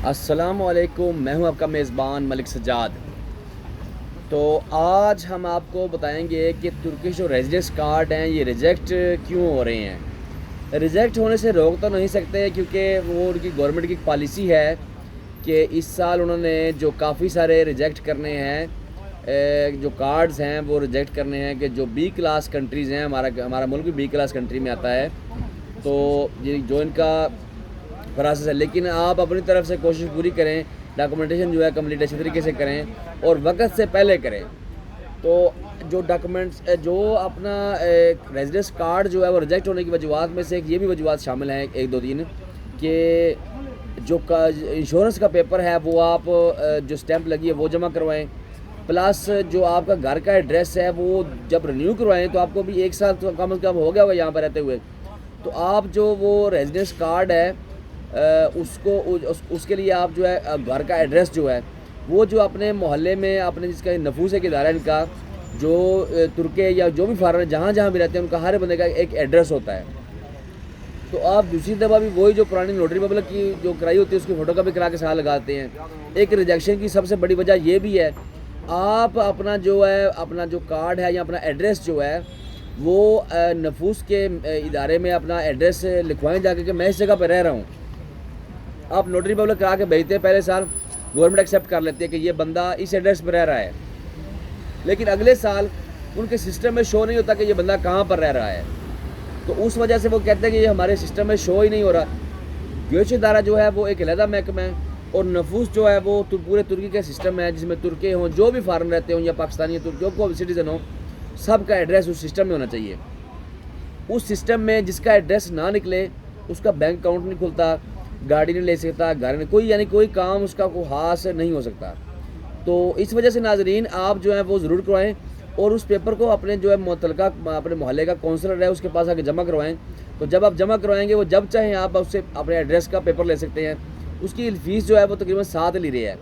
السلام علیکم، میں ہوں آپ کا میزبان ملک سجاد۔ تو آج ہم آپ کو بتائیں گے کہ ترکش جو ریزیڈنس کارڈ ہیں یہ ریجیکٹ کیوں ہو رہے ہیں۔ ریجیکٹ ہونے سے روک تو نہیں سکتے کیونکہ وہ ان کی گورنمنٹ کی پالیسی ہے کہ اس سال انہوں نے جو کافی سارے ریجیکٹ کرنے ہیں، جو کارڈز ہیں وہ ریجیکٹ کرنے ہیں کہ جو بی کلاس کنٹریز ہیں، ہمارا ملک بھی بی کلاس کنٹری میں آتا ہے، تو جو ان کا پروسیس ہے۔ لیکن آپ اپنی طرف سے کوشش پوری کریں، ڈاکومنٹیشن جو ہے کمپلیٹ اچھی طریقے سے کریں اور وقت سے پہلے کریں۔ تو جو ڈاکومنٹس جو اپنا ریزیڈنس کارڈ جو ہے وہ ریجیکٹ ہونے کی وجوہات میں سے ایک یہ بھی وجوہات شامل ہیں، 1 2 3، کہ جو انشورنس کا پیپر ہے وہ آپ جو اسٹیمپ لگی ہے وہ جمع کروائیں، پلس جو آپ کا گھر کا ایڈریس ہے وہ جب رینیو کروائیں تو آپ کو بھی 1 سال تو کم از کم ہو گیا ہوگا یہاں پر رہتے ہوئے، تو آپ جو وہ ریزیڈنس کارڈ ہے اس کے لیے آپ جو ہے گھر کا ایڈریس جو ہے وہ جو اپنے محلے میں اپنے جس کا نفوذ ہے کہ ادارہ ان کا جو ترکے یا جو بھی فارن جہاں جہاں بھی رہتے ہیں ان کا ہر بندے کا ایک ایڈریس ہوتا ہے، تو آپ دوسری دفعہ بھی وہی جو پرانی نوٹری پبلک کی جو کرائی ہوتی ہے اس کی فوٹو کاپی کرا کے ساتھ لگاتے ہیں۔ ایک ریجیکشن کی سب سے بڑی وجہ یہ بھی ہے، آپ اپنا جو ہے اپنا جو کارڈ ہے یا اپنا ایڈریس جو ہے وہ نفوذ کے ادارے میں اپنا ایڈریس لکھوائیں جا کے کہ میں اس جگہ پہ رہ رہا ہوں۔ آپ نوٹری پبلک کرا کے بھیجتے ہیں، پہلے سال گورنمنٹ ایکسیپٹ کر لیتی ہے کہ یہ بندہ اس ایڈریس پہ رہ رہا ہے، لیکن اگلے سال ان کے سسٹم میں شو نہیں ہوتا کہ یہ بندہ کہاں پر رہ رہا ہے، تو اس وجہ سے وہ کہتے ہیں کہ یہ ہمارے سسٹم میں شو ہی نہیں ہو رہا۔ گوش ادارہ جو ہے وہ ایک علیحدہ محکمہ ہے اور نفوذ جو ہے وہ پورے ترکی کا سسٹم ہے، جس میں ترکے ہوں، جو بھی فارن رہتے ہوں یا پاکستانی جو کوئی سٹیزن ہو، سب کا ایڈریس اس سسٹم میں ہونا چاہیے۔ اس سسٹم میں جس کا ایڈریس نہ نکلے اس کا بینک اکاؤنٹ نہیں کھلتا، گاڑی نہیں لے سکتا، گھر نہیں، کوئی کام اس کا کوئی خاص نہیں ہو سکتا۔ تو اس وجہ سے ناظرین آپ جو ہیں وہ ضرور کروائیں اور اس پیپر کو اپنے جو ہے متعلقہ اپنے محلے کا کونسلر ہے اس کے پاس آ کے جمع کروائیں۔ تو جب آپ جمع کروائیں گے وہ جب چاہیں آپ اس سے اپنے ایڈریس کا پیپر لے سکتے ہیں۔ اس کی فیس جو ہے وہ تقریباً 7 لیرے ہے،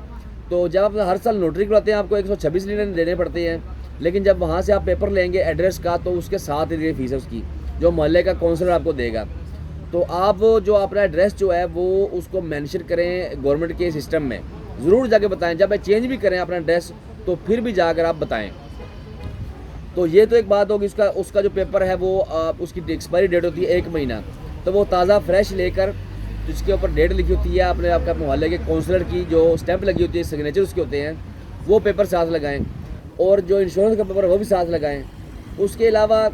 تو جب آپ ہر سال نوٹری کراتے ہیں آپ کو 126 لیرے دینے پڑتے ہیں، لیکن جب وہاں سے آپ پیپر لیں گے ایڈریس کا تو اس کے 7 لیرے فیس ہے اس کی، جو محلے کا کونسلر آپ کو دے گا۔ تو آپ جو اپنا ایڈریس جو ہے وہ اس کو مینشن کریں گورنمنٹ کے سسٹم میں، ضرور جا کے بتائیں، جب آپ چینج بھی کریں اپنا ایڈریس تو پھر بھی جا کر آپ بتائیں۔ تو یہ تو ایک بات ہوگی، اس کا جو پیپر ہے وہ اس کی ایکسپائری ڈیٹ ہوتی ہے 1 مہینہ، تو وہ تازہ فریش لے کر جس کے اوپر ڈیٹ لکھی ہوتی ہے اپنے آپ کا محلے کے کونسلر کی جو اسٹیمپ لگی ہوتی ہے، سگنیچر اس کے ہوتے ہیں، وہ پیپر ساتھ لگائیں، اور جو انشورنس کا پیپر ہے وہ بھی ساتھ لگائیں۔ اس کے علاوہ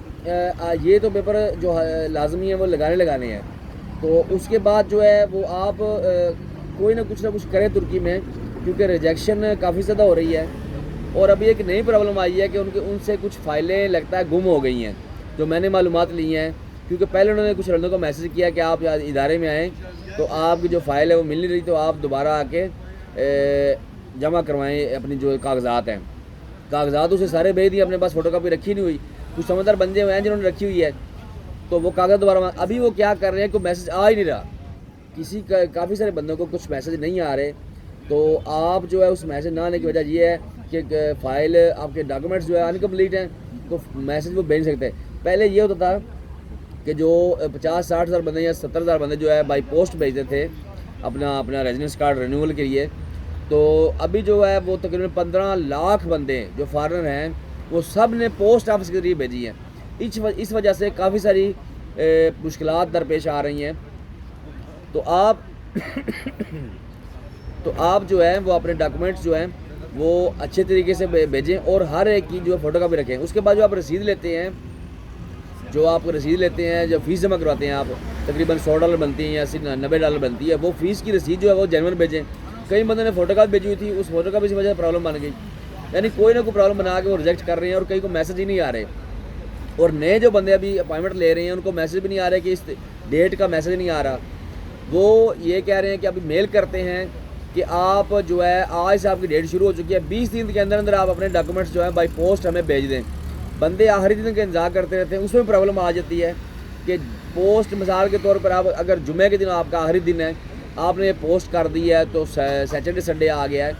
یہ تو پیپر جو لازمی ہیں وہ لگانے ہیں۔ تو اس کے بعد جو ہے وہ آپ کوئی نہ کچھ کریں ترکی میں، کیونکہ ریجیکشن کافی زیادہ ہو رہی ہے، اور ابھی ایک نئی پرابلم آئی ہے کہ ان سے کچھ فائلیں لگتا ہے گم ہو گئی ہیں، جو میں نے معلومات لی ہیں، کیونکہ پہلے انہوں نے کچھ لڑکوں کو میسج کیا کہ آپ ادارے میں آئیں تو آپ کی جو فائل ہے وہ مل نہیں رہی، تو آپ دوبارہ آ کے جمع کروائیں اپنی جو کاغذات ہیں۔ کاغذات اسے سارے بھیج دیے، اپنے پاس فوٹو کاپی رکھی نہیں ہوئی، کچھ سمجھدار بندے ہوئے ہیں جنہوں نے رکھی ہوئی ہے، تو وہ کاغذ دوبارہ ابھی وہ کیا کر رہے ہیں، کوئی میسج آ ہی نہیں رہا، کافی سارے بندوں کو کچھ میسج نہیں آ رہے، تو آپ جو ہے اس میسج نہ آنے کی وجہ یہ ہے کہ فائل آپ کے ڈاکومنٹس جو ہے انکمپلیٹ ہیں، تو میسج وہ بھیج سکتے ہیں۔ پہلے یہ ہوتا تھا کہ جو 50-60 ہزار بندے یا 70 ہزار بندے جو ہے بائی پوسٹ بھیجتے تھے اپنا ریزیڈنس کارڈ رینیول کے لیے، تو ابھی جو ہے وہ تقریباً 15 لاکھ بندے جو فارنر ہیں وہ سب نے پوسٹ آفس کے ذریعے بھیجی ہیں۔ اس وجہ سے کافی ساری مشکلات درپیش آ رہی ہیں، تو آپ جو ہے وہ اپنے ڈاکومنٹس جو ہیں وہ اچھے طریقے سے بھیجیں اور ہر ایک کی جو ہے فوٹو کاپی رکھیں۔ اس کے بعد جو آپ رسید لیتے ہیں، جو فیس جمع کرواتے ہیں آپ، تقریباً $100 بنتی ہیں یا $90 بنتی ہے، وہ فیس کی رسید جو ہے وہ جینون بھیجیں۔ کئی بندوں نے فوٹو کاپی بھیجی ہوئی تھی، اس فوٹو کاپی کی وجہ سے پرابلم بن گئی، یعنی کوئی نہ کوئی پرابلم بنا کے وہ ریجیکٹ کر رہے ہیں، اور کئی کو میسج ہی نہیں آ رہے، اور نئے جو بندے ابھی اپائنٹمنٹ لے رہے ہیں ان کو میسج بھی نہیں آ رہا کہ اس ڈیٹ کا میسج نہیں آ رہا، وہ یہ کہہ رہے ہیں کہ ابھی میل کرتے ہیں کہ آپ جو ہے آج سے آپ کی ڈیٹ شروع ہو چکی ہے، 20 دن کے اندر آپ اپنے ڈاکومنٹس جو ہے بائی پوسٹ ہمیں بھیج دیں۔ بندے آخری دن کا انتظار کرتے رہتے ہیں، اس میں پرابلم آ جاتی ہے کہ پوسٹ مثال کے طور پر آپ اگر جمعے کے دن آپ کا آخری دن ہے، آپ نے یہ پوسٹ کر دی ہے تو سیٹرڈے سنڈے آ گیا ہے،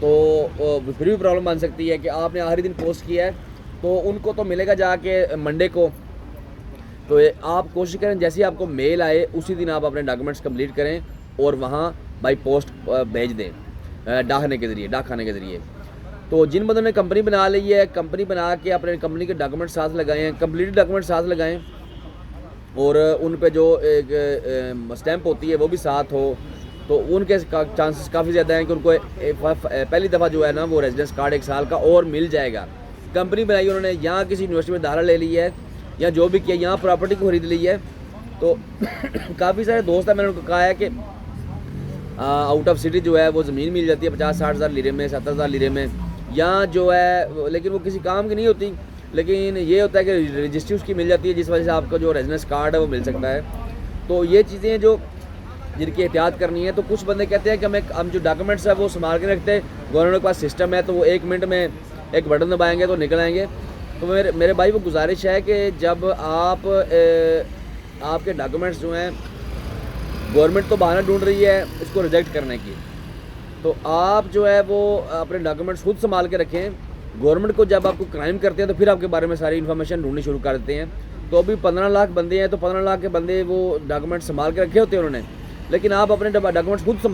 تو پھر بھی پرابلم بن سکتی ہے کہ آپ نے آخری دن پوسٹ کیا ہے تو ان کو تو ملے گا جا کے منڈے کو، تو آپ کوشش کریں جیسے آپ کو میل آئے اسی دن آپ اپنے ڈاکومنٹس کمپلیٹ کریں اور وہاں بائی پوسٹ بھیج دیں ڈاک خانے کے ذریعے. تو جن بندوں نے کمپنی بنا لی ہے, کمپنی بنا کے اپنے کمپنی کے ڈاکومنٹ ساتھ لگائے ہیں, کمپلیٹ ڈاکومنٹ ساتھ لگائیں, اور ان پہ جو ایک اسٹیمپ ہوتی ہے وہ بھی ساتھ ہو, تو ان کے چانسز کافی زیادہ ہیں کہ ان کو پہلی دفعہ جو ہے نا وہ ریزیڈنس کارڈ 1 سال کا اور مل جائے گا. کمپنی بنائی انہوں نے, یہاں کسی یونیورسٹی میں داخلہ لے لی ہے یا جو بھی کیا, یہاں پراپرٹی کو خرید لی ہے. تو کافی سارے دوست ہیں, میں نے ان کو کہا ہے کہ آؤٹ آف سٹی جو ہے وہ زمین مل جاتی ہے 50-60 ہزار لیرے میں, 70 ہزار لیرے میں, یہاں جو ہے لیکن وہ کسی کام کی نہیں ہوتی, لیکن یہ ہوتا ہے کہ رجسٹری اس کی مل جاتی ہے جس وجہ سے آپ کا جو ریزیڈنس کارڈ ہے وہ مل سکتا ہے. تو یہ چیزیں ہیں جو جن کی احتیاط کرنی ہے. تو کچھ بندے کہتے ہیں کہ ہم جو ڈاکومنٹس ہیں وہ سنبھال کے رکھتے ہیں, گورنمنٹ کے پاس سسٹم ہے تو وہ 1 منٹ میں ایک بٹن دبائیں گے تو نکل آئیں گے. تو میرے بھائی وہ گزارش ہے کہ جب آپ کے ڈاکومنٹس جو ہیں, گورنمنٹ تو بہانہ ڈھونڈ رہی ہے اس کو ریجیکٹ کرنے کی, تو آپ جو ہے وہ اپنے ڈاکومنٹس خود سنبھال کے رکھیں. گورنمنٹ کو جب آپ کو کرائم کرتے ہیں تو پھر آپ کے بارے میں ساری انفارمیشن ڈھونڈنی شروع کر دیتے ہیں. تو ابھی 15 لاکھ بندے ہیں, تو 15 لاکھ کے بندے وہ ڈاکومنٹ سنبھال کے رکھے ہوتے ہیں انہوں نے, لیکن آپ اپنے ڈاکومنٹس خود سنبھالیں.